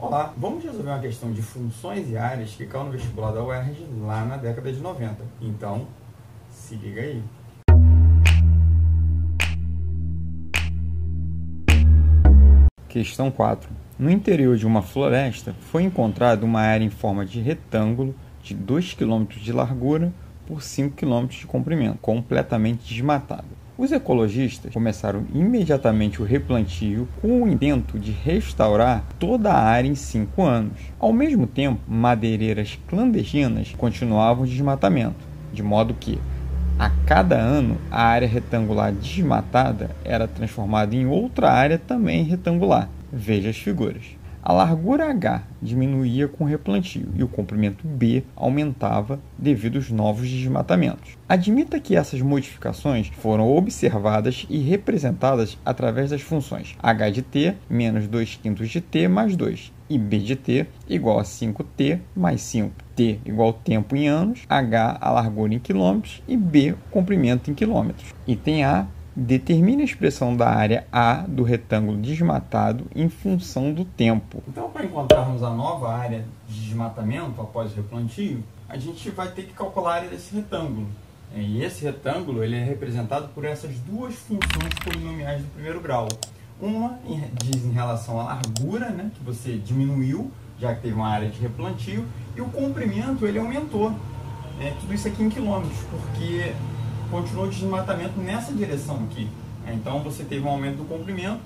Olá, vamos resolver uma questão de funções e áreas que caiu no vestibular da UERJ lá na década de 90. Então, se liga aí. Questão 4. No interior de uma floresta foi encontrada uma área em forma de retângulo de 2 km de largura por 5 km de comprimento, completamente desmatada. Os ecologistas começaram imediatamente o replantio com o intento de restaurar toda a área em 5 anos. Ao mesmo tempo, madeireiras clandestinas continuavam o desmatamento, de modo que, a cada ano, a área retangular desmatada era transformada em outra área também retangular. Veja as figuras. A largura H diminuía com o replantio e o comprimento B aumentava devido aos novos desmatamentos. Admita que essas modificações foram observadas e representadas através das funções h de t menos 2/5 de t mais 2 e b de t igual a 5t mais 5. T igual ao tempo em anos, h a largura em quilômetros e b o comprimento em quilômetros. Item A. Determine a expressão da área A do retângulo desmatado em função do tempo. Então, para encontrarmos a nova área de desmatamento após o replantio, a gente vai ter que calcular a área desse retângulo. E esse retângulo ele é representado por essas duas funções polinomiais do primeiro grau. Uma diz em relação à largura, né, que você diminuiu, já que teve uma área de replantio, e o comprimento ele aumentou. Tudo isso aqui em quilômetros, porque continuou o desmatamento nessa direção aqui. Então você teve um aumento do comprimento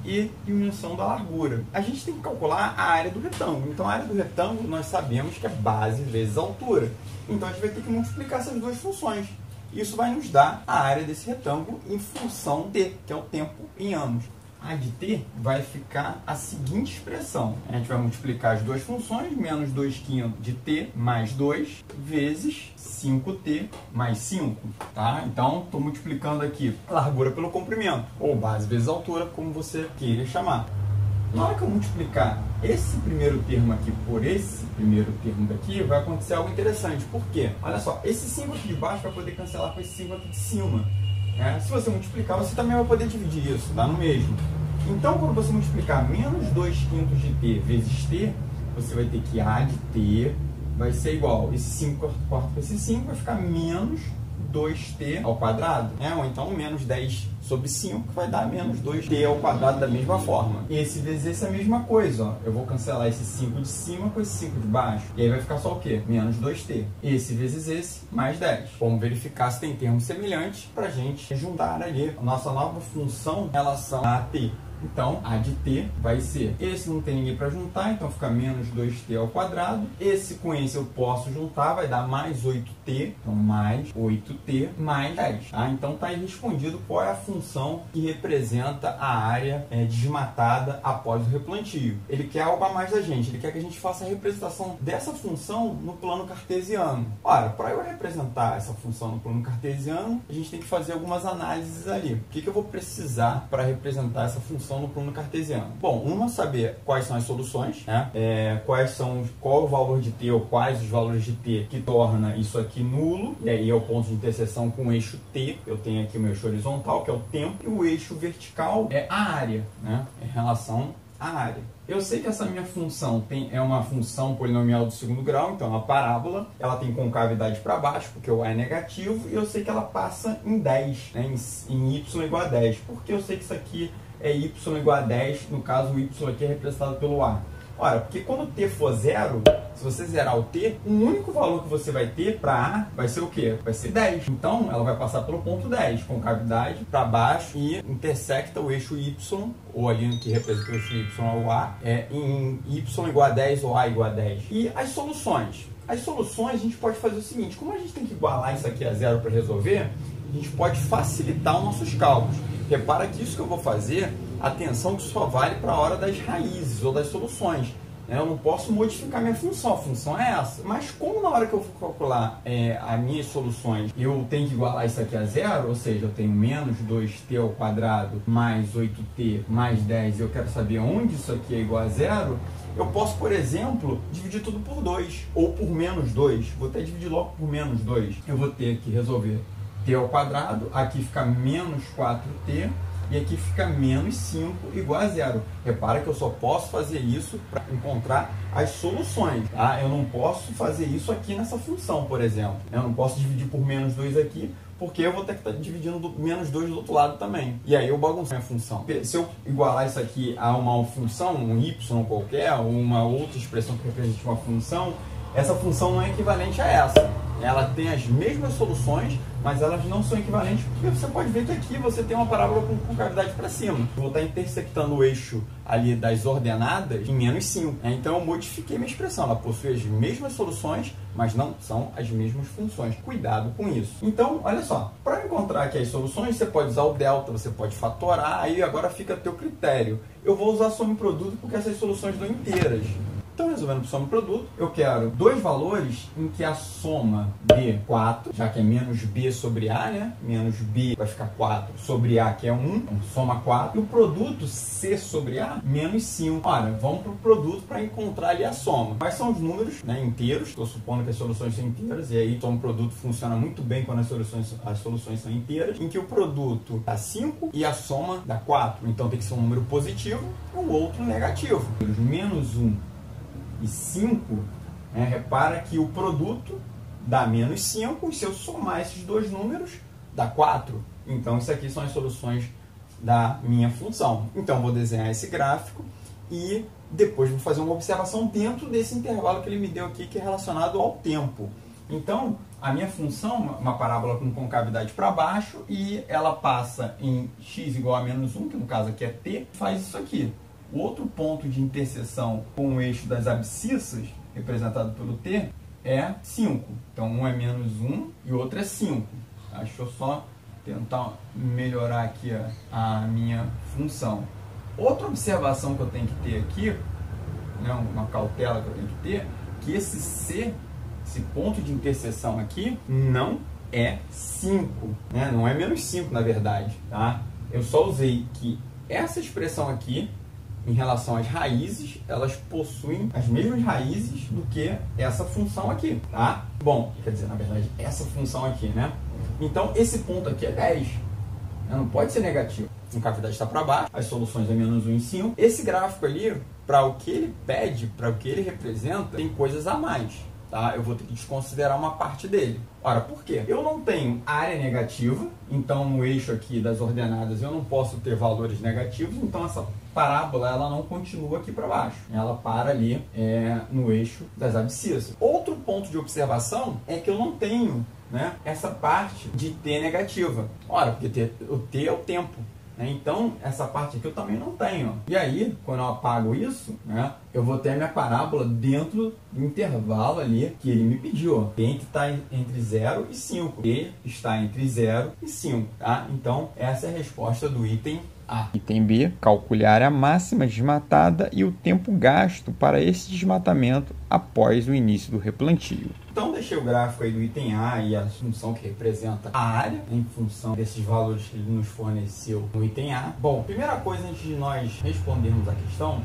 e diminuição da largura. A gente tem que calcular a área do retângulo. Então a área do retângulo nós sabemos que é base vezes altura. Então a gente vai ter que multiplicar essas duas funções. Isso vai nos dar a área desse retângulo em função t, que é o tempo em anos. A de t vai ficar a seguinte expressão. A gente vai multiplicar as duas funções, menos 2/5 de t mais 2, vezes 5t mais 5. Tá? Então, estou multiplicando aqui largura pelo comprimento, ou base vezes altura, como você queira chamar. Na hora que eu multiplicar esse primeiro termo aqui por esse primeiro termo daqui, vai acontecer algo interessante. Por quê? Olha só, esse 5 aqui de baixo vai poder cancelar com esse 5 aqui de cima. Se você multiplicar, você também vai poder dividir isso, dá no mesmo. Então, quando você multiplicar menos 2/5 de t vezes t, você vai ter que a de t vai ser igual, esse 5 corta com esse 5, vai ficar menos 2t ao quadrado, ou então menos 10 sobre 5, que vai dar menos 2t ao quadrado da mesma forma. Esse vezes esse é a mesma coisa, ó. Eu vou cancelar esse 5 de cima com esse 5 de baixo, e aí vai ficar só o quê? Menos 2t. Esse vezes esse, mais 10. Vamos verificar se tem termos semelhantes para a gente juntar ali a nossa nova função em relação a t. Então, a de t vai ser, esse não tem ninguém para juntar, então fica menos 2t ao quadrado. Esse com esse eu posso juntar, vai dar mais 8t, então mais 8t mais 10. Tá? Então, está aí respondido qual é a função que representa a área desmatada após o replantio. Ele quer algo a mais da gente, ele quer que a gente faça a representação dessa função no plano cartesiano. Ora, para eu representar essa função no plano cartesiano, a gente tem que fazer algumas análises ali. O que eu vou precisar para representar essa função no plano cartesiano? Bom, uma, saber quais são as soluções, qual o valor de t ou quais os valores de t que torna isso aqui nulo, e aí é o ponto de interseção com o eixo t. Eu tenho aqui o meu eixo horizontal, que é o tempo, e o eixo vertical é a área, em relação à área. Eu sei que essa minha função é uma função polinomial do segundo grau, então é uma parábola, ela tem concavidade para baixo, porque o a é negativo, e eu sei que ela passa em 10, em y igual a 10, porque eu sei que isso aqui é y igual a 10, no caso o y aqui é representado pelo a. Ora, porque quando t for zero, se você zerar o t, o único valor que você vai ter para a vai ser o quê? Vai ser 10. Então, ela vai passar pelo ponto 10, concavidade para baixo e intersecta o eixo y, ou ali que representa o eixo y ou a, em y igual a 10 ou a igual a 10. E as soluções? As soluções a gente pode fazer o seguinte, como a gente tem que igualar isso aqui a zero para resolver, a gente pode facilitar os nossos cálculos. Repara que isso que eu vou fazer, atenção que só vale para a hora das raízes ou das soluções. Eu não posso modificar minha função, a função é essa. Mas como na hora que eu for calcular as minhas soluções, eu tenho que igualar isso aqui a zero, ou seja, eu tenho menos 2t ao quadrado mais 8t mais 10, e eu quero saber onde isso aqui é igual a zero, eu posso, por exemplo, dividir tudo por 2, ou por menos 2. Vou até dividir logo por menos 2. Eu vou ter que resolver t ao quadrado, aqui fica menos 4t, e aqui fica menos 5 igual a zero. Repara que eu só posso fazer isso para encontrar as soluções, tá? Eu não posso fazer isso aqui nessa função, por exemplo. Eu não posso dividir por menos 2 aqui, porque eu vou ter que estar dividindo menos 2 do outro lado também. E aí eu baguncei a função. Se eu igualar isso aqui a uma função, um y qualquer, ou uma outra expressão que represente uma função, essa função não é equivalente a essa. Ela tem as mesmas soluções, mas elas não são equivalentes, porque você pode ver que aqui você tem uma parábola com concavidade para cima. Eu vou estar intersectando o eixo ali das ordenadas em menos 5. Então eu modifiquei minha expressão. Ela possui as mesmas soluções, mas não são as mesmas funções. Cuidado com isso. Então, olha só. Para encontrar aqui as soluções, você pode usar o delta, você pode fatorar, aí agora fica a teu critério. Eu vou usar soma e produto porque essas soluções dão inteiras. Então, resolvendo por soma e produto, eu quero dois valores em que a soma de 4, já que é menos b sobre a, né? Menos b vai ficar 4 sobre a, que é 1, então soma 4. E o produto c sobre a, menos 5. Ora, vamos para o produto para encontrar ali a soma. Quais são os números, né, inteiros? Estou supondo que as soluções são inteiras, e aí soma e produto funciona muito bem quando as soluções são inteiras, em que o produto dá 5 e a soma dá 4. Então tem que ser um número positivo e o outro negativo. Menos 1 e 5, né, repara que o produto dá menos 5, e se eu somar esses dois números, dá 4. Então, isso aqui são as soluções da minha função. Então, vou desenhar esse gráfico e depois vou fazer uma observação dentro desse intervalo que ele me deu aqui, que é relacionado ao tempo. Então, a minha função, uma parábola com concavidade para baixo, e ela passa em x igual a menos 1, que no caso aqui é t, faz isso aqui. O outro ponto de interseção com o eixo das abscissas, representado pelo t, é 5. Então, um é menos 1 e o outro é 5. Deixa eu só tentar melhorar aqui a minha função. Outra observação que eu tenho que ter aqui, né, uma cautela que eu tenho que ter, que esse c, esse ponto de interseção aqui, não é 5. Né? Não é menos 5, na verdade. Tá? Eu só usei que essa expressão aqui, em relação às raízes, elas possuem as mesmas raízes do que essa função aqui, tá? Bom, quer dizer, na verdade, essa função aqui, né? Então, esse ponto aqui é 10. Não pode ser negativo. A concavidade está para baixo, as soluções é menos 1 e 5. Esse gráfico ali, para o que ele pede, para o que ele representa, tem coisas a mais. Tá? Eu vou ter que desconsiderar uma parte dele. Ora, por quê? Eu não tenho área negativa, então no eixo aqui das ordenadas eu não posso ter valores negativos, então essa parábola ela não continua aqui para baixo. Ela para ali no eixo das abscissas. Outro ponto de observação é que eu não tenho, né, essa parte de t negativa. Ora, porque o t é o tempo. Então, essa parte aqui eu também não tenho. E aí, quando eu apago isso, né, eu vou ter a minha parábola dentro do intervalo ali que ele me pediu. T está entre 0 e 5. T está entre 0 e 5. Tá? Então, essa é a resposta do item A. Item B, calcule a área máxima desmatada e o tempo gasto para esse desmatamento após o início do replantio. Então, deixei o gráfico aí do item A e a função que representa a área, em função desses valores que ele nos forneceu no item A. Bom, primeira coisa antes de nós respondermos a questão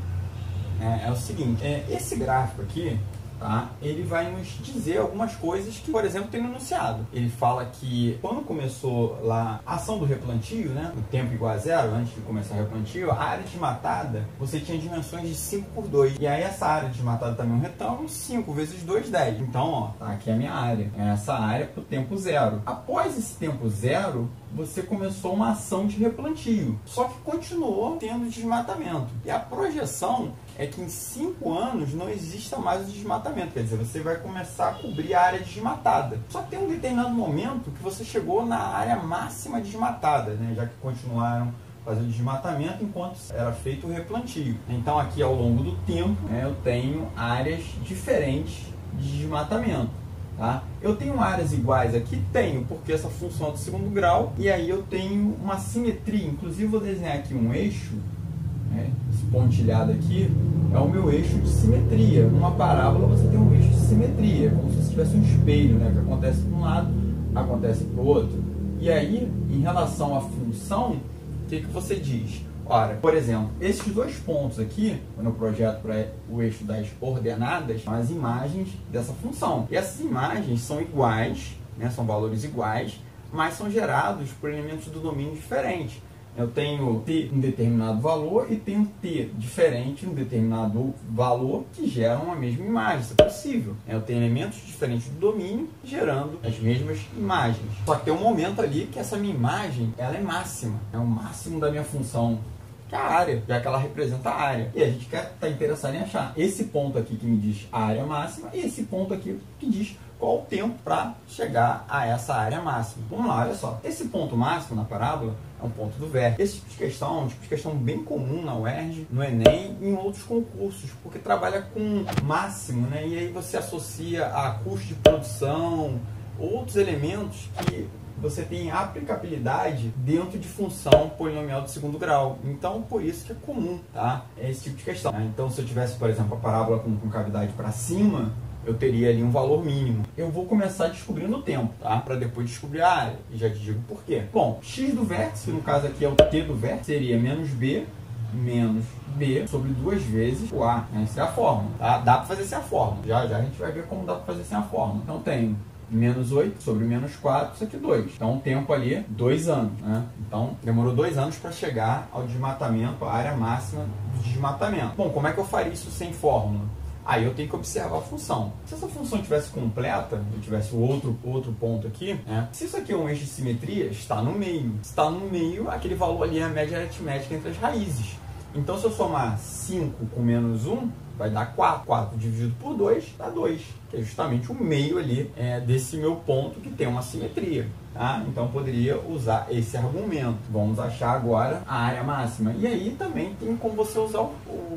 é o seguinte, esse gráfico aqui, tá, ele vai nos dizer algumas coisas que, por exemplo, tem no enunciado. Ele fala que quando começou lá a ação do replantio, né, o tempo igual a 0, antes de começar o replantio, a área desmatada, você tinha dimensões de 5 por 2. E aí essa área desmatada também é um retângulo, 5 vezes 2, 10. Então, ó, tá aqui a minha área. Essa área para o tempo 0. Após esse tempo 0, você começou uma ação de replantio. Só que continuou tendo desmatamento. E a projeção é que em 5 anos não exista mais o desmatamento. Quer dizer, você vai começar a cobrir a área desmatada. Só que tem um determinado momento que você chegou na área máxima desmatada, né? Já que continuaram fazendo desmatamento enquanto era feito o replantio. Então, aqui ao longo do tempo, né, eu tenho áreas diferentes de desmatamento. Tá? Eu tenho áreas iguais aqui? Tenho, porque essa função é do segundo grau, e aí eu tenho uma simetria. Inclusive, vou desenhar aqui um eixo, né? Esse pontilhado aqui é o meu eixo de simetria. Numa parábola você tem um eixo de simetria, como se você tivesse um espelho, né? Que acontece para um lado, acontece para o outro. E aí, em relação à função, o que você diz? Ora, por exemplo, esses dois pontos aqui, quando eu projeto para o eixo das ordenadas, são as imagens dessa função. E essas imagens são iguais, né, são valores iguais, mas são gerados por elementos do domínio diferente. Eu tenho T um determinado valor e tenho T diferente um determinado valor que geram a mesma imagem. Isso é possível. Eu tenho elementos diferentes do domínio gerando as mesmas imagens. Só que tem um momento ali que essa minha imagem ela é máxima. É o máximo da minha função, que é a área, já que ela representa a área. E a gente está interessado em achar esse ponto aqui que me diz a área máxima e esse ponto aqui que diz qual o tempo para chegar a essa área máxima. Vamos lá, olha só. Esse ponto máximo na parábola é um ponto do vértice. Esse tipo de questão é um tipo de questão bem comum na UERJ, no Enem e em outros concursos, porque trabalha com máximo, né? E aí você associa a custo de produção, outros elementos que você tem aplicabilidade dentro de função polinomial de segundo grau. Então, por isso que é comum, tá? Esse tipo de questão. Então, se eu tivesse, por exemplo, a parábola com cavidade para cima, eu teria ali um valor mínimo. Eu vou começar descobrindo o tempo, tá? Para depois descobrir a área. E já te digo por quê. Bom, x do vértice, no caso aqui é o t do vértice, seria menos b sobre 2 vezes o a. Essa é a fórmula, tá? Dá para fazer sem a fórmula. Já a gente vai ver como dá para fazer sem a fórmula. Então, tenho menos 8 sobre menos 4, isso aqui 2. Então, o tempo ali, 2 anos, né? Então, demorou 2 anos para chegar ao desmatamento, a área máxima do desmatamento. Bom, como é que eu faria isso sem fórmula? Aí eu tenho que observar a função. Se essa função tivesse completa, eu tivesse outro ponto aqui, né? Se isso aqui é um eixo de simetria, está no meio. Se está no meio, aquele valor ali é a média aritmética entre as raízes. Então, se eu somar 5 com menos 1, vai dar 4. 4 dividido por 2 dá 2, que é justamente o meio ali desse meu ponto que tem uma simetria. Tá? Então, eu poderia usar esse argumento. Vamos achar agora a área máxima. E aí também tem como você usar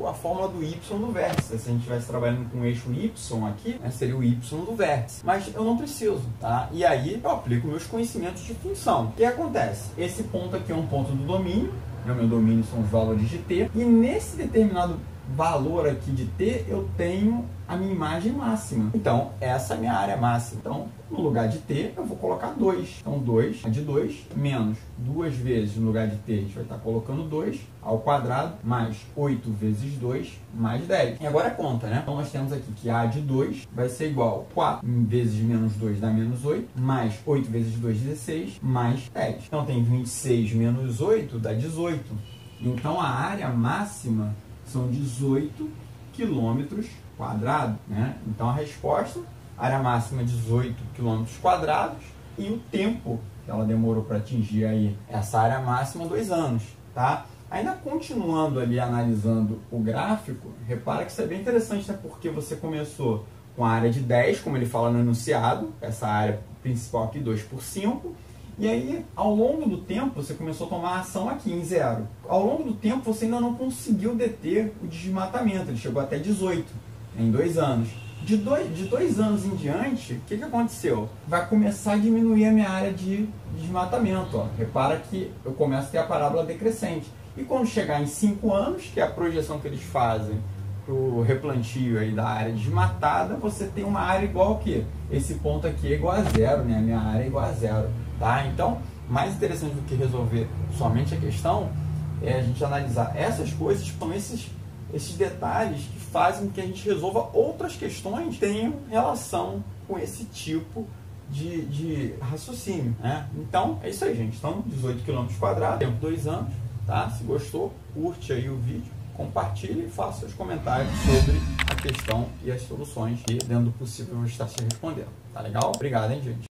a fórmula do y do vértice. Se a gente estivesse trabalhando com o eixo y aqui, né, seria o y do vértice. Mas eu não preciso. Tá? E aí eu aplico meus conhecimentos de função. O que acontece? Esse ponto aqui é um ponto do domínio. O meu domínio são os valores de t. E nesse determinado valor aqui de t, eu tenho a minha imagem máxima. Então, essa é a minha área máxima. Então, no lugar de t, eu vou colocar 2. Então, 2 é de 2, menos 2 vezes no lugar de t, a gente vai estar colocando 2 ao quadrado, mais 8 vezes 2, mais 10. E agora é conta, né? Então, nós temos aqui que a de 2 vai ser igual a 4 vezes menos 2 dá menos 8, mais 8 vezes 2, 16, mais 10. Então, tem 26 menos 8 dá 18. Então, a área máxima são 18 quilômetros quadrados, né? Então, a resposta, área máxima 18 quilômetros quadrados e o tempo que ela demorou para atingir aí essa área máxima, 2 anos, tá? Ainda continuando ali analisando o gráfico, repara que isso é bem interessante, né? Porque você começou com a área de 10, como ele fala no enunciado, essa área principal aqui, 2 por 5, e aí, ao longo do tempo, você começou a tomar ação aqui em 0. Ao longo do tempo, você ainda não conseguiu deter o desmatamento. Ele chegou até 18 em 2 anos. De dois anos em diante, o que aconteceu? Vai começar a diminuir a minha área de desmatamento. Ó. Repara que eu começo a ter a parábola decrescente. E quando chegar em 5 anos, que é a projeção que eles fazem para o replantio aí da área desmatada, você tem uma área igual a quê? Esse ponto aqui é igual a 0, né? A minha área é igual a 0. Tá? Então, mais interessante do que resolver somente a questão é a gente analisar essas coisas, são esses detalhes que fazem com que a gente resolva outras questões que tenham relação com esse tipo de raciocínio. Né? Então, é isso aí, gente. Então, 18 km quadrados, tempo 2 anos. Tá? Se gostou, curte aí o vídeo, compartilhe e faça seus comentários sobre a questão e as soluções que, dentro do possível, eu vou estar te respondendo. Tá legal? Obrigado, hein, gente?